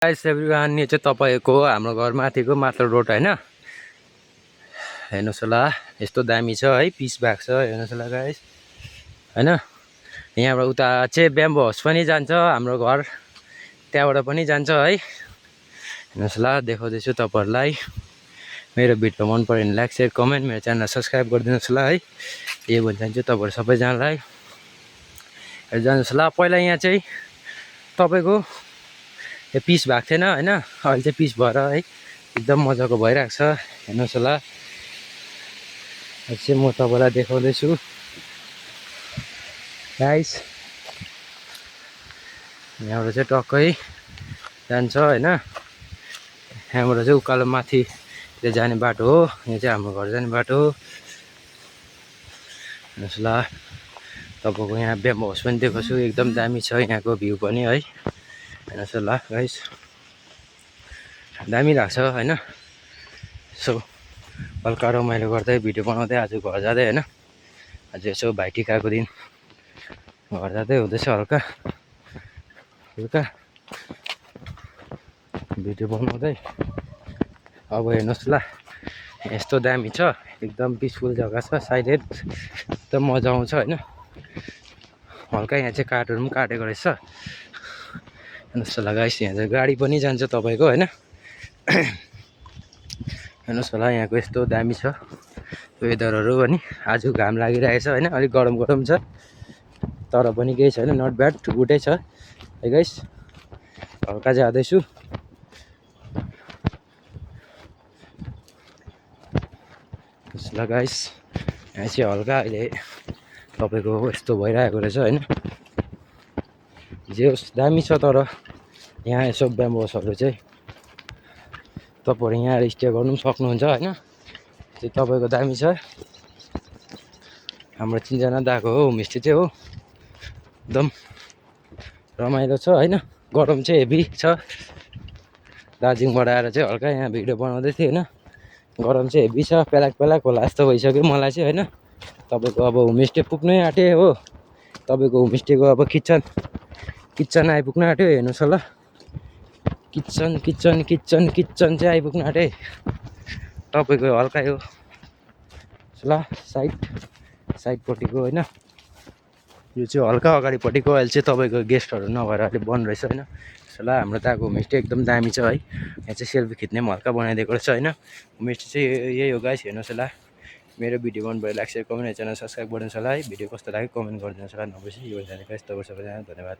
Guys everyone यो चाहिँ तपाईँको हाम्रो घर माथिको माथिल्लो रोड होइन। हेर्नुहोस् होला यस्तो दामी छ है, पिस भएको छ हेर्नुहोस् होला गाइस होइन। यहाँबाट उता चाहिँ ब्याम्बो हाउस पनि जान्छ, हाम्रो घर त्यहाँबाट पनि जान्छ है। हेर्नुहोस् होला देखाउँदैछु तपाईँहरूलाई। मेरो भिडियो मन पऱ्यो भने लाइक सेयर कमेन्ट, मेरो च्यानल सब्सक्राइब गरिदिनुहोस् होला है। यो भन्न चाहन्छु तपाईँहरू सबैजनालाई। जानुहोस् होला। पहिला यहाँ चाहिँ तपाईँको यो पिस भएको थिएन होइन, अहिले चाहिँ पिस भएर है एकदम मजाको भइरहेको छ। हेर्नुहोस् होला चाहिँ म तपाईँलाई देखाउँदैछु गाइस। यहाँबाट चाहिँ टक्कै जान्छ होइन, यहाँबाट चाहिँ उकालो माथि जाने बाटो हो। यहाँ चाहिँ हाम्रो घर जाने बाटो हो। हेर्नुहोस् होला तपाईँको यहाँ ब्याम्बो हाउस पनि देखाउँछु, एकदम दामी छ यहाँको भ्यू पनि है। हेर्नुहोस् होला गाइस दामी लाग्छ होइन। सो हल्का रमाइलो गर्दै भिडियो बनाउँदै आज घर जाँदै होइन। आज यसो भाइटिकाको दिन घर जाँदै हुँदैछ हल्का हल्का भिडियो बनाउँदै। अब हेर्नुहोस् ल यस्तो दामी छ, एकदम पिसफुल जग्गा छ, साइलेन्ट एकदम मजा आउँछ होइन। हल्का यहाँ चाहिँ काठहरू पनि काटेको रहेछ। हेर्नुहोस् होला गाइस यहाँ चाहिँ गाडी पनि जान्छ तपाईँको होइन। हेर्नुहोस् होला यहाँको यस्तो दामी छ वेदरहरू पनि। आज घाम लागिरहेछ होइन, अलिक गरम गरम छ तर पनि केही छैन, नट ब्याड, गुडै छ है गाइस। हल्का जाँदैछु ल गाइस। यहाँ चाहिँ हल्का अहिले तपाईँको यस्तो भइरहेको रहेछ होइन। जे होस् दामी छ, तर यहाँ यसो ब्याम्बो हाउसहरू चाहिँ तपाईँहरू यहाँ आएर स्टे गर्नु पनि सक्नुहुन्छ होइन। चाहिँ तपाईँको दामी छ। हाम्रो चिनजना दाको हो होमस्टे चाहिँ हो, एकदम रमाइलो छ होइन। गरम चाहिँ हेभी छ। दार्जिलिङबाट आएर चाहिँ हल्का यहाँ भिडियो बनाउँदै थिएँ होइन। गरम चाहिँ हेभी छ, पेलाक पेलाक होला जस्तो भइसक्यो मलाई चाहिँ होइन। तपाईँको अब होमस्टे पुग्नै आँट्यो हो। तपाईँको होमस्टेको अब किचन आइपुग्न आँट्यो। हेर्नुहोस् होला किचन किचन किचन किचन चाहिँ आइपुग्न आँट्यो तपाईँको हल्का यो ल साइडपट्टिको होइन। यो चाहिँ हल्का अगाडिपट्टिको अहिले चाहिँ तपाईँको गेस्टहरू नभएर अहिले बन्द रहेछ होइन। ल हाम्रो दाको होमस्टे एकदम दामी छ है। यहाँ चाहिँ सेल्फी खिच्ने पनि हल्का बनाइदिएको रहेछ होइन। होमस्टे चाहिँ यही हो गाइस। हेर्नुहोस् होला मेरो भिडियो मन पऱ्यो like share comment, channel subscribe गरिदिनुहोस् होला है। भिडियो कस्तो लाग्यो कमेन्ट गरिदिनुहोस् होला। नबिर्सी यो जाने गाइस, तपाईँ सबैजना धन्यवाद।